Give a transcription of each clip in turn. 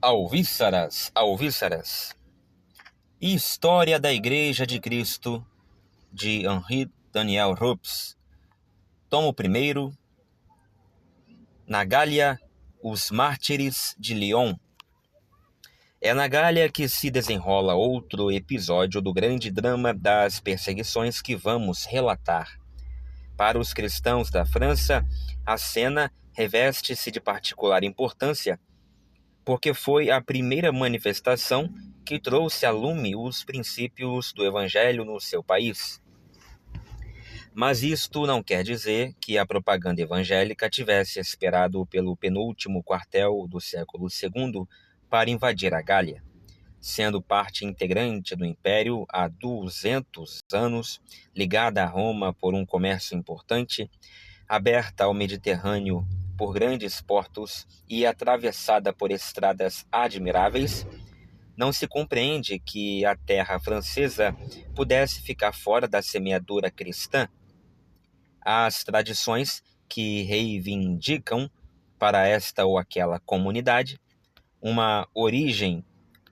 Alvíceras, Alvíceras. História da Igreja de Cristo, de Henri Daniel Rops. Tomo 1, na Gália, os Mártires de Lyon. É na Gália que se desenrola outro episódio do grande drama das perseguições que vamos relatar. Para os cristãos da França, a cena reveste-se de particular importância, porque foi a primeira manifestação que trouxe a lume os princípios do Evangelho no seu país. Mas isto não quer dizer que a propaganda evangélica tivesse esperado pelo penúltimo quartel do século II para invadir a Gália. Sendo parte integrante do Império há 200 anos, ligada a Roma por um comércio importante, aberta ao Mediterrâneo por grandes portos e atravessada por estradas admiráveis, não se compreende que a terra francesa pudesse ficar fora da semeadura cristã. As tradições que reivindicam para esta ou aquela comunidade uma origem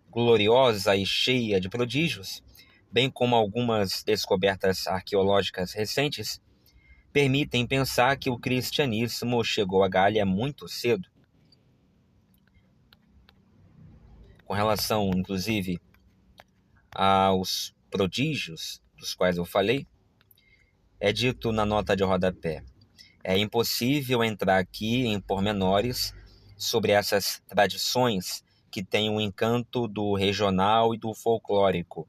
gloriosa e cheia de prodígios, bem como algumas descobertas arqueológicas recentes, permitem pensar que o cristianismo chegou à Gália muito cedo. Com relação, inclusive, aos prodígios dos quais eu falei, é dito na nota de rodapé: é impossível entrar aqui em pormenores sobre essas tradições que têm o encanto do regional e do folclórico.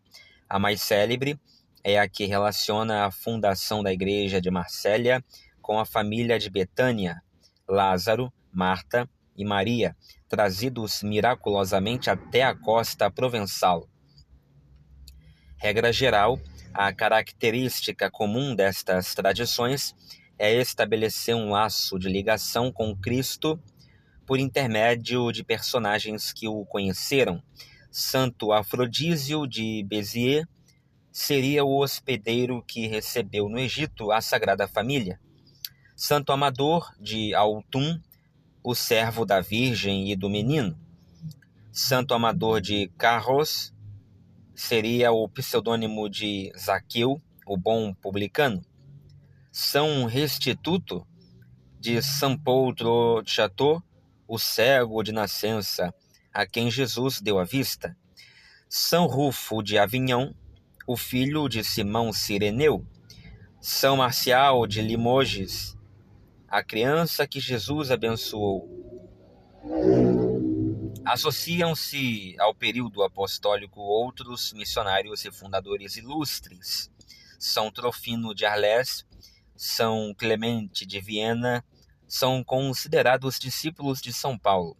A mais célebre é a que relaciona a fundação da igreja de Marsella com a família de Betânia, Lázaro, Marta e Maria, trazidos miraculosamente até a costa provençal. Regra geral, a característica comum destas tradições é estabelecer um laço de ligação com Cristo por intermédio de personagens que o conheceram. Santo Afrodísio de Béziers seria o hospedeiro que recebeu no Egito a Sagrada Família. Santo Amador de Autun, o servo da Virgem e do Menino. Santo Amador de Carros seria o pseudônimo de Zaqueu, o bom publicano. São Restituto de São Paul de Chateau, o cego de nascença, a quem Jesus deu a vista. São Rufo de Avignon, o filho de Simão Cireneu. São Marcial de Limoges, a criança que Jesus abençoou. Associam-se ao período apostólico outros missionários e fundadores ilustres. São Trofino de Arles, São Clemente de Viena, são considerados discípulos de São Paulo.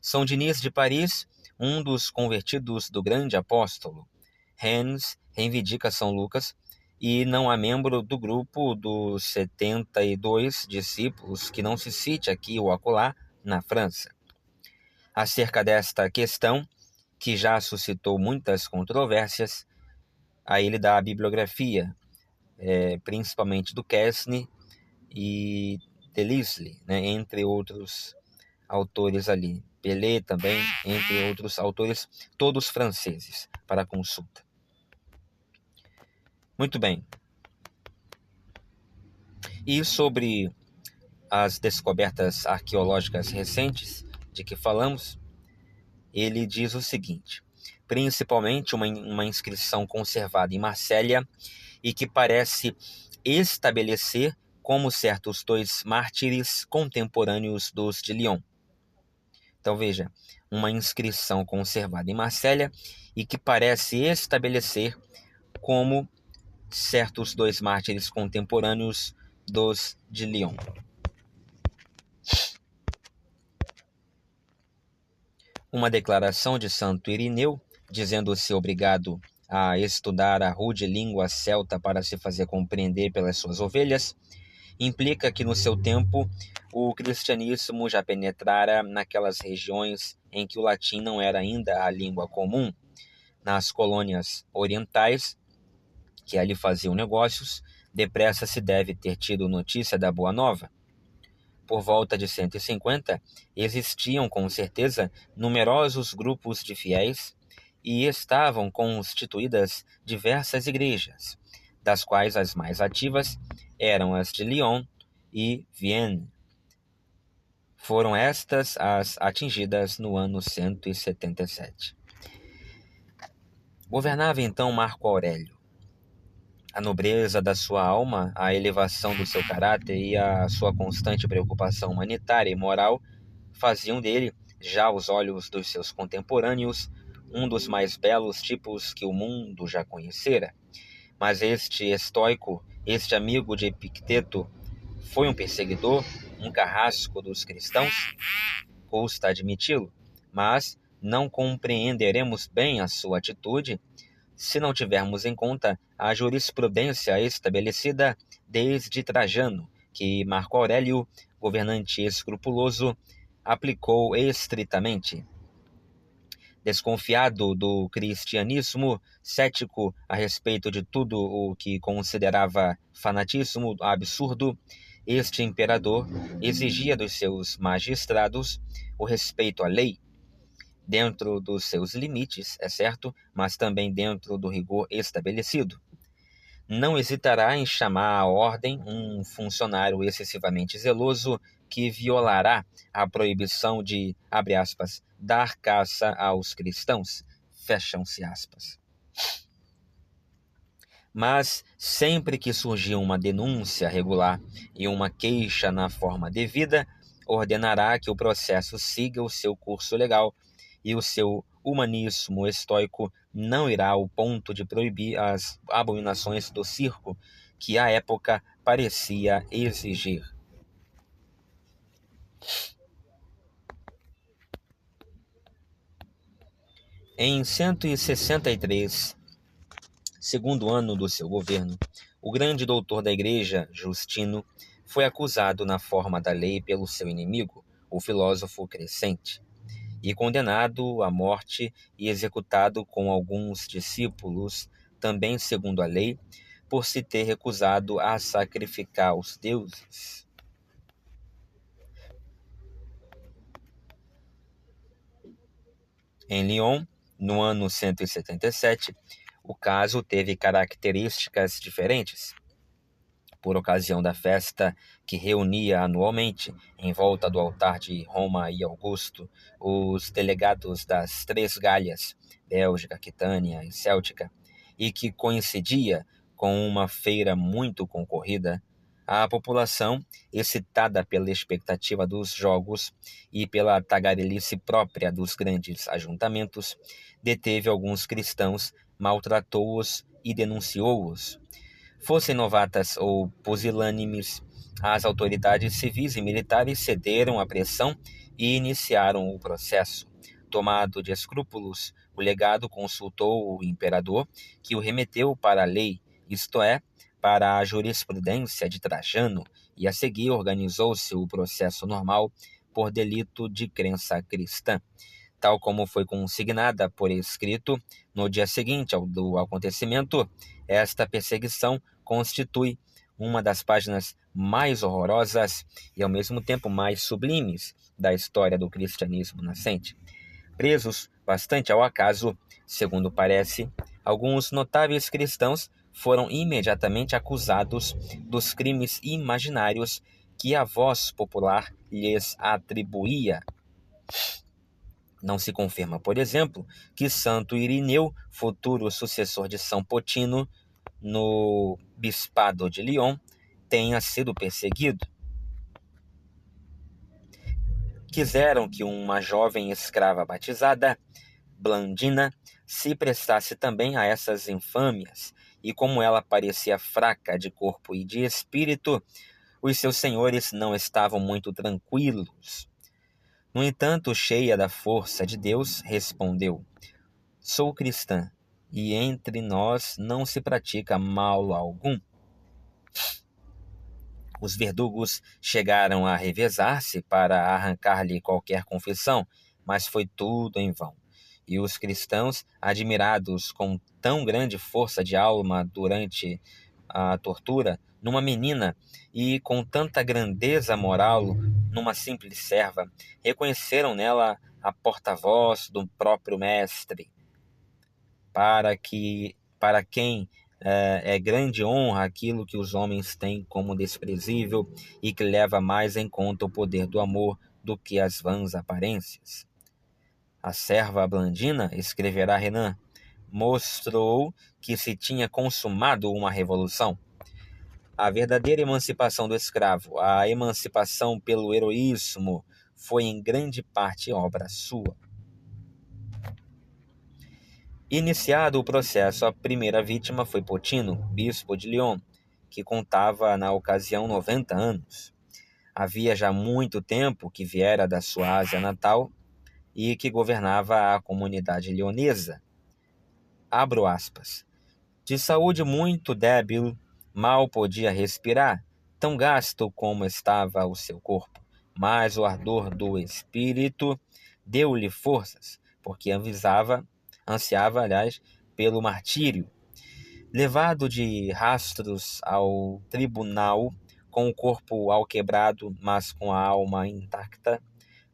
São Diniz de Paris, um dos convertidos do grande apóstolo. Rennes reivindica São Lucas e não há membro do grupo dos 72 discípulos que não se cite aqui ou acolá na França. Acerca desta questão, que já suscitou muitas controvérsias, aí ele dá a bibliografia, principalmente do Quesnay e Delisle, entre outros autores ali. Pelé também, entre outros autores, todos franceses, para consulta. Muito bem. E sobre as descobertas arqueológicas recentes de que falamos, ele diz o seguinte: principalmente uma inscrição conservada em Marsella e que parece estabelecer como certos 2 mártires contemporâneos dos de Lyon. Então veja, uma inscrição conservada em Marsella e que parece estabelecer como certos 2 mártires contemporâneos dos de Lyon. Uma declaração de Santo Irineu, dizendo-se obrigado a estudar a rude língua celta para se fazer compreender pelas suas ovelhas, implica que no seu tempo o cristianismo já penetrara naquelas regiões em que o latim não era ainda a língua comum. Nas colônias orientais, que ali faziam negócios, depressa se deve ter tido notícia da Boa Nova. Por volta de 150, existiam com certeza numerosos grupos de fiéis e estavam constituídas diversas igrejas, das quais as mais ativas eram as de Lyon e Vienne. Foram estas as atingidas no ano 177. Governava então Marco Aurélio. A nobreza da sua alma, a elevação do seu caráter e a sua constante preocupação humanitária e moral faziam dele, já aos olhos dos seus contemporâneos, um dos mais belos tipos que o mundo já conhecera. Mas este estoico, este amigo de Epicteto, foi um perseguidor, um carrasco dos cristãos? Custa admiti-lo, mas não compreenderemos bem a sua atitude se não tivermos em conta a jurisprudência estabelecida desde Trajano, que Marco Aurélio, governante escrupuloso, aplicou estritamente. Desconfiado do cristianismo, cético a respeito de tudo o que considerava fanatismo absurdo, este imperador exigia dos seus magistrados o respeito à lei, dentro dos seus limites, é certo, mas também dentro do rigor estabelecido. Não hesitará em chamar à ordem um funcionário excessivamente zeloso que violará a proibição de, abre aspas, dar caça aos cristãos, fecham-se aspas. Mas, sempre que surgir uma denúncia regular e uma queixa na forma devida, ordenará que o processo siga o seu curso legal, e o seu humanismo estoico não irá ao ponto de proibir as abominações do circo que à época parecia exigir. Em 163, segundo ano do seu governo, o grande doutor da Igreja, Justino, foi acusado na forma da lei pelo seu inimigo, o filósofo Crescente, e condenado à morte e executado com alguns discípulos, também segundo a lei, por se ter recusado a sacrificar os deuses. Em Lyon, no ano 177, o caso teve características diferentes. Por ocasião da festa que reunia anualmente, em volta do altar de Roma e Augusto, os delegados das três Gálias, Bélgica, Aquitânia e Céltica, e que coincidia com uma feira muito concorrida, a população, excitada pela expectativa dos jogos e pela tagarelice própria dos grandes ajuntamentos, deteve alguns cristãos, maltratou-os e denunciou-os. Fossem novatas ou pusilânimes, as autoridades civis e militares cederam à pressão e iniciaram o processo. Tomado de escrúpulos, o legado consultou o imperador, que o remeteu para a lei, isto é, para a jurisprudência de Trajano, e a seguir organizou-se o processo normal por delito de crença cristã. Tal como foi consignada por escrito, no dia seguinte do acontecimento, esta perseguição constitui uma das páginas mais horrorosas e ao mesmo tempo mais sublimes da história do cristianismo nascente. Presos bastante ao acaso, segundo parece, alguns notáveis cristãos foram imediatamente acusados dos crimes imaginários que a voz popular lhes atribuía. Não se confirma, por exemplo, que Santo Irineu, futuro sucessor de São Potino no bispado de Lyon, tenha sido perseguido. Quiseram que uma jovem escrava batizada, Blandina, se prestasse também a essas infâmias, e como ela parecia fraca de corpo e de espírito, os seus senhores não estavam muito tranquilos. No entanto, cheia da força de Deus, respondeu: Sou cristã, e entre nós não se pratica mal algum. Os verdugos chegaram a revezar-se para arrancar-lhe qualquer confissão, mas foi tudo em vão. E os cristãos, admirados com tão grande força de alma durante a tortura, numa menina e com tanta grandeza moral numa simples serva. Reconheceram nela a porta-voz do próprio mestre, para quem é grande honra aquilo que os homens têm como desprezível e que leva mais em conta o poder do amor do que as vãs aparências. A serva Blandina, escreverá Renan, mostrou que se tinha consumado uma revolução. A verdadeira emancipação do escravo, a emancipação pelo heroísmo, foi em grande parte obra sua. Iniciado o processo, a primeira vítima foi Potino, bispo de Lyon, que contava na ocasião 90 anos. Havia já muito tempo que viera da sua Ásia natal e que governava a comunidade leonesa. Abro aspas. De saúde muito débil, mal podia respirar, tão gasto como estava o seu corpo. Mas o ardor do espírito deu-lhe forças, porque ansiava, pelo martírio. Levado de rastros ao tribunal, com o corpo alquebrado, mas com a alma intacta,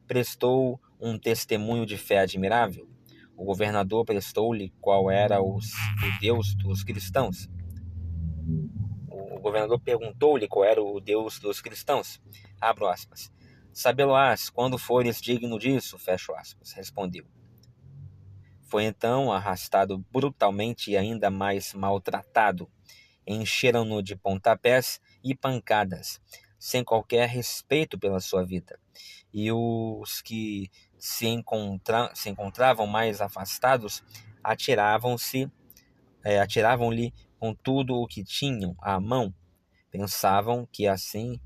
prestou um testemunho de fé admirável. O governador prestou-lhe qual era o Deus dos cristãos. O governador perguntou-lhe qual era o Deus dos cristãos. Abro aspas. Sabê-lo-ás quando fores digno disso, fecho aspas, respondeu. Foi então arrastado brutalmente e ainda mais maltratado. Encheram-no de pontapés e pancadas, sem qualquer respeito pela sua vida. E os que se encontravam mais afastados atiravam-lhe com tudo o que tinham à mão. Pensaram que assim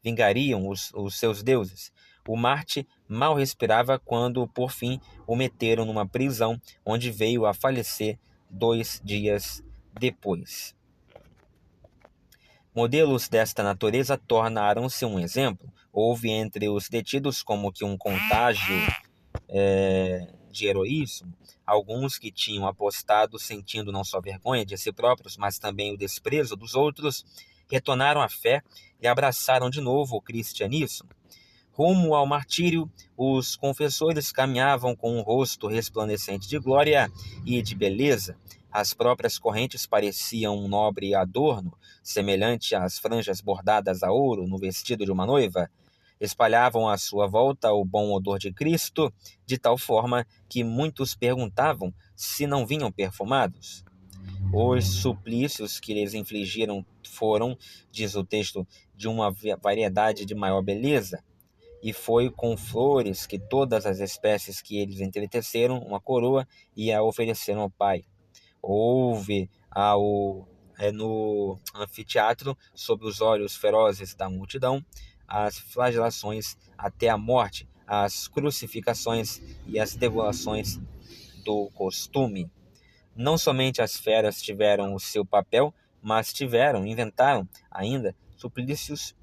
vingariam os seus deuses. O Marte mal respirava quando, por fim, o meteram numa prisão, onde veio a falecer 2 dias depois. Modelos desta natureza tornaram-se um exemplo. Houve entre os detidos como que um contágio de heroísmo. Alguns que tinham apostado, sentindo não só vergonha de si próprios, mas também o desprezo dos outros, retornaram à fé e abraçaram de novo o cristianismo. Rumo ao martírio, os confessores caminhavam com um rosto resplandecente de glória e de beleza. As próprias correntes pareciam um nobre adorno, semelhante às franjas bordadas a ouro no vestido de uma noiva. Espalhavam à sua volta o bom odor de Cristo, de tal forma que muitos perguntavam se não vinham perfumados. Os suplícios que lhes infligiram foram, diz o texto, de uma variedade de maior beleza. E foi com flores que todas as espécies que eles entreteceram uma coroa e a ofereceram ao Pai. Houve no anfiteatro, sob os olhos ferozes da multidão, as flagelações até a morte, as crucificações e as degolações do costume. Não somente as feras tiveram o seu papel, mas inventaram ainda suplícios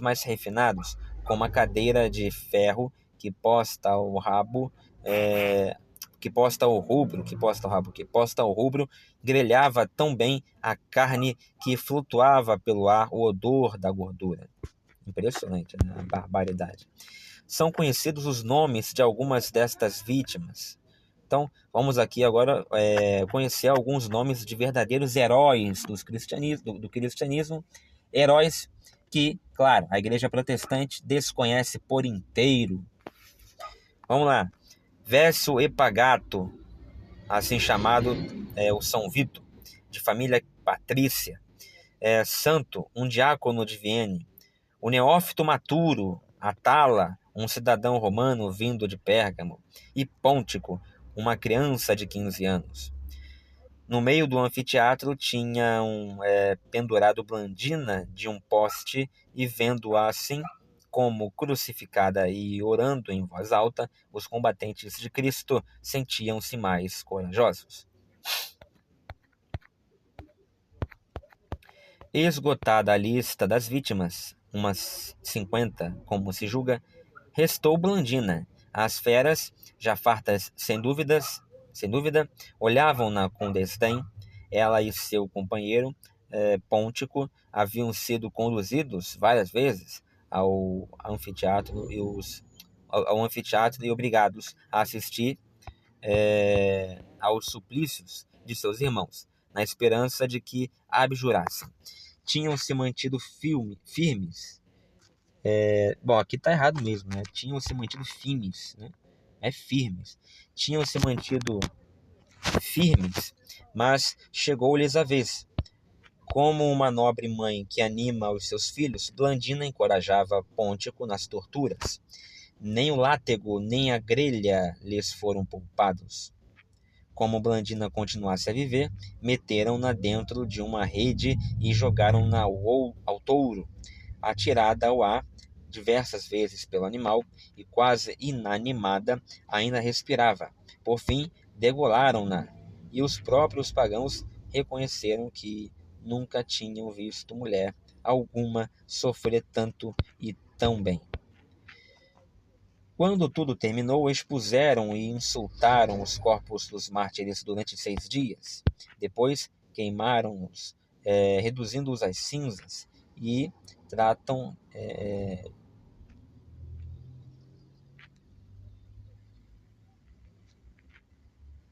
mais refinados, como a cadeira de ferro que posta ao rubro, grelhava tão bem a carne que flutuava pelo ar o odor da gordura. Impressionante, né? A barbaridade. São conhecidos os nomes de algumas destas vítimas. Então, vamos aqui agora conhecer alguns nomes de verdadeiros heróis do cristianismo, heróis que, claro, a Igreja Protestante desconhece por inteiro. Vamos lá. Vécio Epagato, assim chamado, o São Vito, de família patrícia. Santo, um diácono de Vienne. O Neófito Maturo, Atala, um cidadão romano vindo de Pérgamo. E Pôntico, uma criança de 15 anos. No meio do anfiteatro tinha pendurado Blandina de um poste, e vendo-a assim como crucificada e orando em voz alta, os combatentes de Cristo sentiam-se mais corajosos. Esgotada a lista das vítimas, umas 50, como se julga, restou Blandina. As feras, já fartas sem sem dúvida, olhavam-na com desdém. Ela e seu companheiro Pôntico haviam sido conduzidos várias vezes ao anfiteatro e obrigados a assistir aos suplícios de seus irmãos, na esperança de que abjurassem. Tinham se mantido firmes. Bom, aqui está errado mesmo, né? Tinham se mantido firmes, né? Firmes. Tinham se mantido firmes, mas chegou-lhes a vez. Como uma nobre mãe que anima os seus filhos, Blandina encorajava Pôntico nas torturas. Nem o látego, nem a grelha lhes foram poupados. Como Blandina continuasse a viver, meteram-na dentro de uma rede e jogaram-na ao touro, atirada ao ar diversas vezes pelo animal e quase inanimada, ainda respirava. Por fim, degolaram-na, e os próprios pagãos reconheceram que nunca tinham visto mulher alguma sofrer tanto e tão bem. Quando tudo terminou, expuseram e insultaram os corpos dos mártires durante 6 dias. Depois, queimaram-os, reduzindo-os às cinzas, e tratam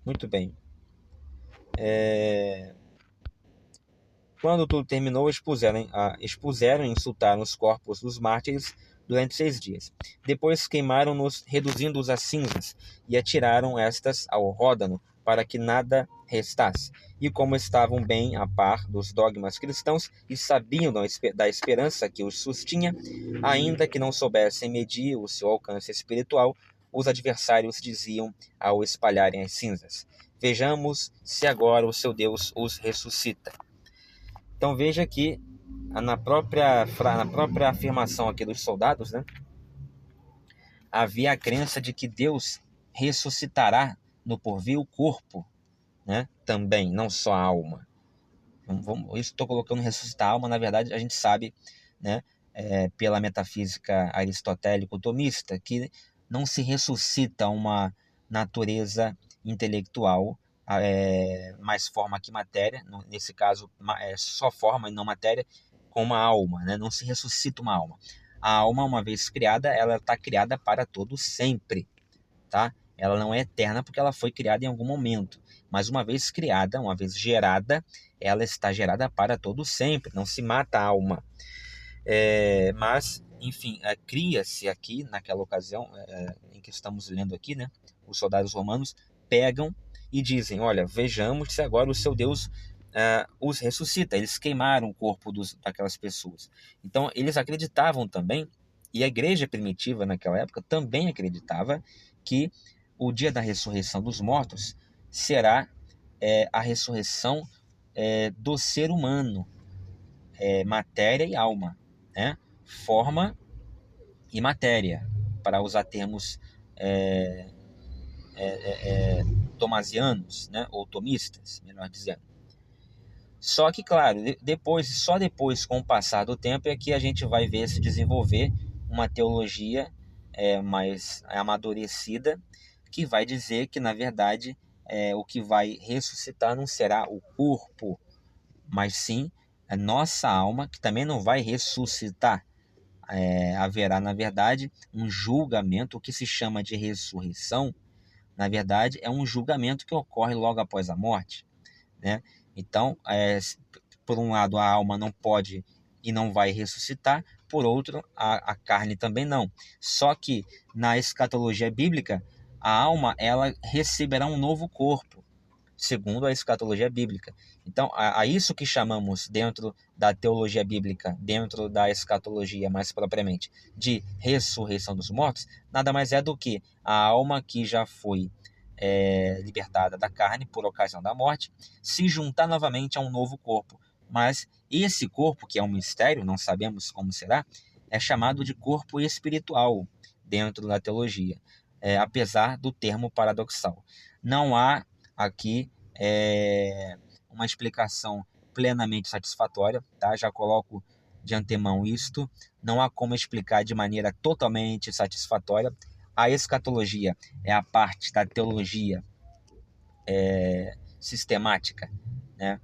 muito bem. Quando tudo terminou, expuseram e insultaram os corpos dos mártires durante 6 dias. Depois queimaram-nos, reduzindo-os a cinzas, e atiraram estas ao ródano, para que nada restasse. E como estavam bem a par dos dogmas cristãos e sabiam da esperança que os sustinha, ainda que não soubessem medir o seu alcance espiritual, os adversários diziam ao espalharem as cinzas: vejamos se agora o seu Deus os ressuscita. Então veja que na própria afirmação aqui dos soldados, né, havia a crença de que Deus ressuscitará no porvir o corpo, né, também, não só a alma. Isso estou colocando ressuscitar a alma, na verdade a gente sabe, né, pela metafísica aristotélico-tomista, que não se ressuscita uma natureza intelectual, mais forma que matéria, nesse caso só forma e não matéria, com uma alma, né? Não se ressuscita uma alma. A alma, uma vez criada, ela está criada para todo sempre, tá? Ela não é eterna porque ela foi criada em algum momento, mas uma vez criada, uma vez gerada, ela está gerada para todo sempre, não se mata a alma. Mas, enfim, cria-se aqui, naquela ocasião em que estamos lendo aqui, né? Os soldados romanos pegam e dizem: olha, vejamos se agora o seu Deus os ressuscita. Eles queimaram o corpo daquelas pessoas. Então, eles acreditavam também, e a igreja primitiva naquela época também acreditava, que o dia da ressurreição dos mortos será a ressurreição do ser humano, matéria e alma, né? Forma e matéria, para usar termos tomasianos, né? Ou tomistas, melhor dizendo. Só que, claro, só depois, com o passar do tempo, é que a gente vai ver se desenvolver uma teologia mais amadurecida, que vai dizer que, na verdade, o que vai ressuscitar não será o corpo, mas sim a nossa alma, que também não vai ressuscitar. Haverá, na verdade, um julgamento. O que se chama de ressurreição, na verdade, é um julgamento que ocorre logo após a morte, né? Então, por um lado, a alma não pode e não vai ressuscitar, por outro, a carne também não. Só que na escatologia bíblica, a alma ela receberá um novo corpo, segundo a escatologia bíblica. Então, a isso que chamamos dentro da teologia bíblica, dentro da escatologia mais propriamente, de ressurreição dos mortos, nada mais é do que a alma que já foi libertada da carne por ocasião da morte, se juntar novamente a um novo corpo. Mas esse corpo, que é um mistério, não sabemos como será, é chamado de corpo espiritual dentro da teologia, apesar do termo paradoxal. Não há aqui uma explicação plenamente satisfatória, tá? Já coloco de antemão isto. Não há como explicar de maneira totalmente satisfatória. A escatologia é a parte da teologia sistemática, né?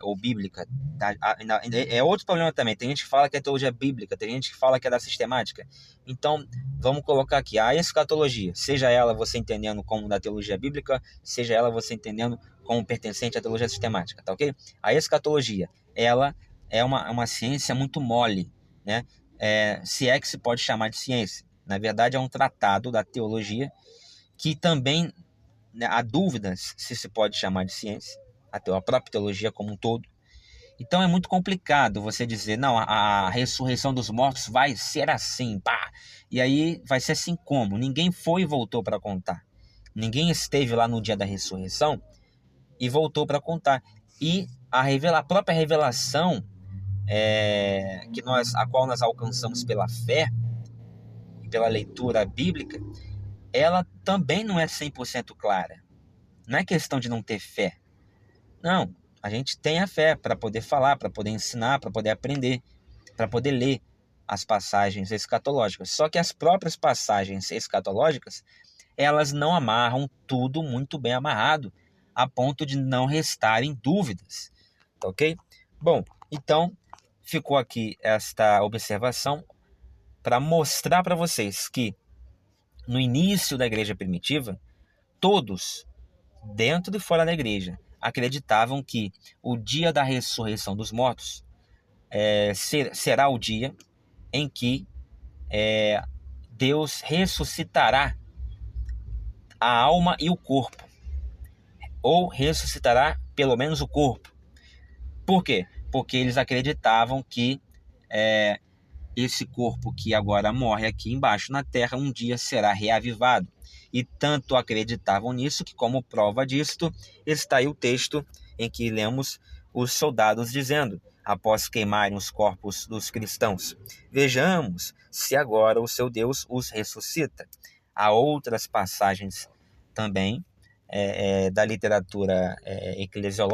Ou bíblica. Tá? É outro problema também. Tem gente que fala que é teologia bíblica, tem gente que fala que é da sistemática. Então, vamos colocar aqui a escatologia, seja ela você entendendo como da teologia bíblica, seja ela você entendendo como pertencente à teologia sistemática, tá ok? A escatologia, ela é uma ciência muito mole, né? Se é que se pode chamar de ciência. Na verdade, é um tratado da teologia que também, né, há dúvidas se pode chamar de ciência, a própria teologia como um todo. Então é muito complicado você dizer, não, a ressurreição dos mortos vai ser assim, pá. E aí vai ser assim como? Ninguém foi e voltou para contar. Ninguém esteve lá no dia da ressurreição e voltou para contar. E a própria revelação a qual nós alcançamos pela fé e pela leitura bíblica, ela também não é 100% clara. Não é questão de não ter fé. Não, a gente tem a fé para poder falar, para poder ensinar, para poder aprender, para poder ler as passagens escatológicas. Só que as próprias passagens escatológicas, elas não amarram tudo muito bem amarrado, a ponto de não restarem dúvidas. Tá ok? Bom, então ficou aqui esta observação para mostrar para vocês que no início da igreja primitiva, todos, dentro e fora da igreja, acreditavam que o dia da ressurreição dos mortos será o dia em que Deus ressuscitará a alma e o corpo, ou ressuscitará pelo menos o corpo. Por quê? Porque eles acreditavam que esse corpo que agora morre aqui embaixo na terra um dia será reavivado. E tanto acreditavam nisso que, como prova disto, está aí o texto em que lemos os soldados dizendo, após queimarem os corpos dos cristãos: vejamos se agora o seu Deus os ressuscita. Há outras passagens também da literatura eclesial,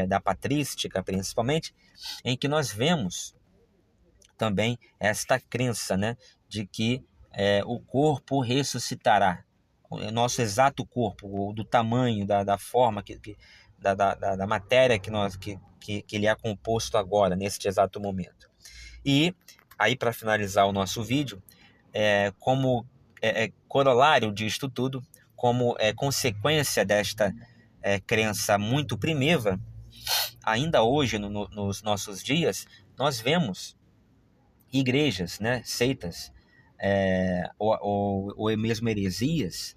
da patrística principalmente, em que nós vemos também esta crença, né, de que o corpo ressuscitará, o nosso exato corpo, do tamanho, da forma, da matéria que ele é composto agora, neste exato momento. E aí, para finalizar o nosso vídeo, como corolário disto tudo, como consequência desta crença muito primitiva, ainda hoje, nos nossos dias, nós vemos igrejas, né, seitas, ou mesmo heresias,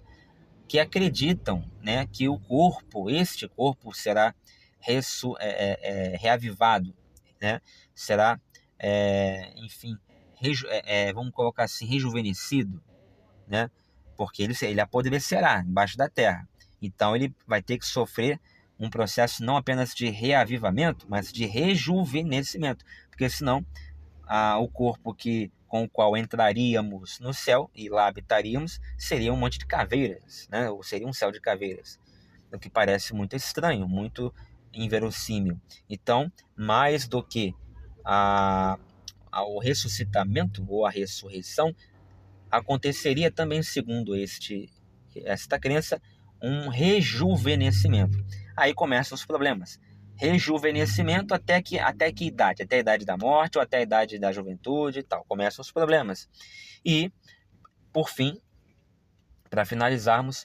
que acreditam, né, que este corpo será reavivado, né, será, enfim, vamos colocar assim, rejuvenescido, né, porque ele apodrecerá embaixo da terra. Então ele vai ter que sofrer um processo não apenas de reavivamento, mas de rejuvenescimento, porque senão o corpo com o qual entraríamos no céu e lá habitaríamos seria um monte de caveiras, né? Ou seria um céu de caveiras, o que parece muito estranho, muito inverossímil. Então, mais do que o ressuscitamento ou a ressurreição, aconteceria também, segundo esta crença, um rejuvenescimento. Aí começam os problemas. Rejuvenescimento até que idade? Até a idade da morte ou até a idade da juventude e tal. Começam os problemas. E, por fim, para finalizarmos,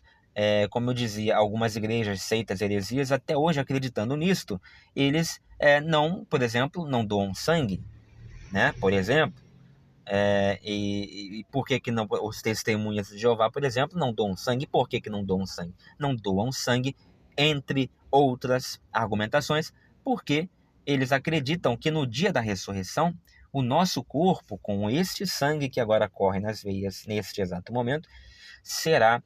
como eu dizia, algumas igrejas, seitas, heresias, até hoje acreditando nisto, eles por exemplo, não doam sangue, né? Por exemplo, e por que não os testemunhas de Jeová, por exemplo, não doam sangue? Por que não doam sangue? Não doam sangue, entre outras argumentações, porque eles acreditam que no dia da ressurreição, o nosso corpo, com este sangue que agora corre nas veias neste exato momento, será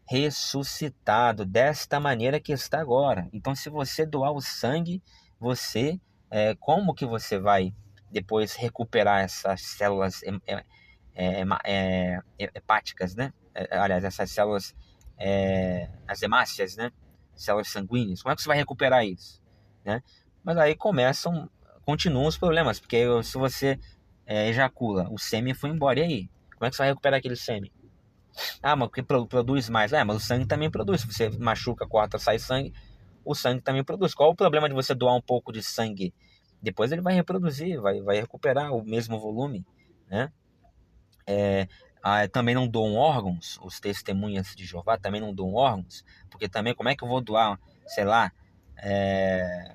ressuscitado desta maneira que está agora. Então, se você doar o sangue, como que você vai depois recuperar essas células hepáticas, né? Aliás, essas células, as hemácias, né? Células sanguíneas. Como é que você vai recuperar isso, né? Mas aí continuam os problemas, porque se você ejacula, o sêmen foi embora, e aí? Como é que você vai recuperar aquele sêmen? Ah, mas que produz mais. Mas o sangue também produz. Se você machuca, corta, sai sangue, o sangue também produz. Qual o problema de você doar um pouco de sangue? Depois ele vai reproduzir, vai recuperar o mesmo volume, né? Também não doam órgãos, os testemunhas de Jeová também não doam órgãos, porque também como é que eu vou doar, sei lá,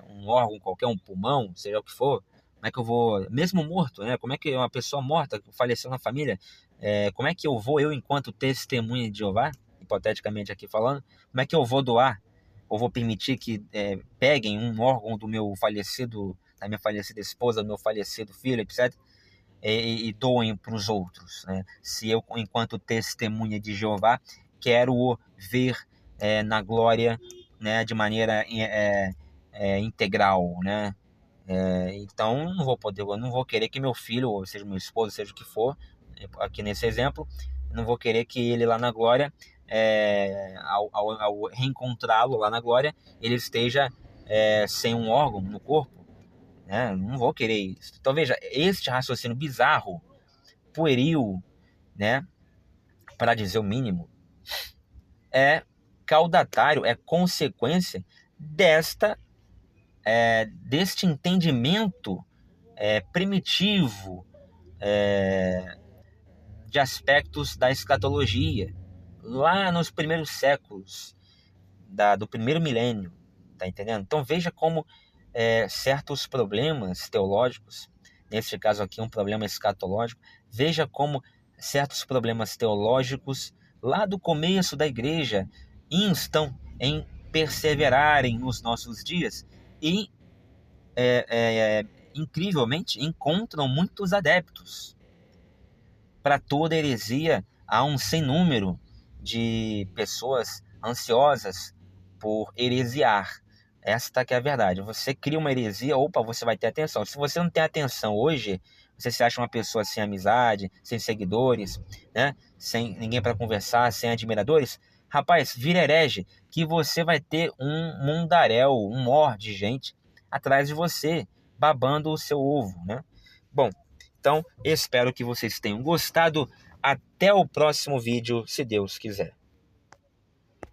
um órgão qualquer, um pulmão, seja o que for, como é que eu vou, mesmo morto, né? Como é que uma pessoa morta, que faleceu na família, como é que eu enquanto testemunha de Jeová, hipoteticamente aqui falando, como é que eu vou doar, ou vou permitir que peguem um órgão do meu falecido, da minha falecida esposa, do meu falecido filho, etc., e doem para os outros, né? Se eu, enquanto testemunha de Jeová, quero o ver na glória, né, de maneira integral, né? Então eu não vou querer que meu filho, ou seja meu esposo, seja o que for, aqui nesse exemplo, não vou querer que ele lá na glória, ao reencontrá-lo lá na glória, ele esteja sem um órgão no corpo, né? Não vou querer isso. Então veja, este raciocínio bizarro, pueril, né, para dizer o mínimo, é caudatário, é consequência deste entendimento primitivo de aspectos da escatologia, lá nos primeiros séculos do primeiro milênio, tá entendendo? Então veja como certos problemas teológicos, neste caso aqui um problema escatológico, veja como certos problemas teológicos lá do começo da igreja instam em perseverarem nos nossos dias e incrivelmente encontram muitos adeptos. Para toda heresia há um sem número de pessoas ansiosas por heresiar. Esta que é a verdade. Você cria uma heresia, opa, você vai ter atenção. Se você não tem atenção hoje, você se acha uma pessoa sem amizade, sem seguidores, né? Sem ninguém para conversar, sem admiradores, rapaz, vira herege, que você vai ter um mundaréu, um mor de gente atrás de você, babando o seu ovo, né? Bom, então espero que vocês tenham gostado. Até o próximo vídeo, se Deus quiser.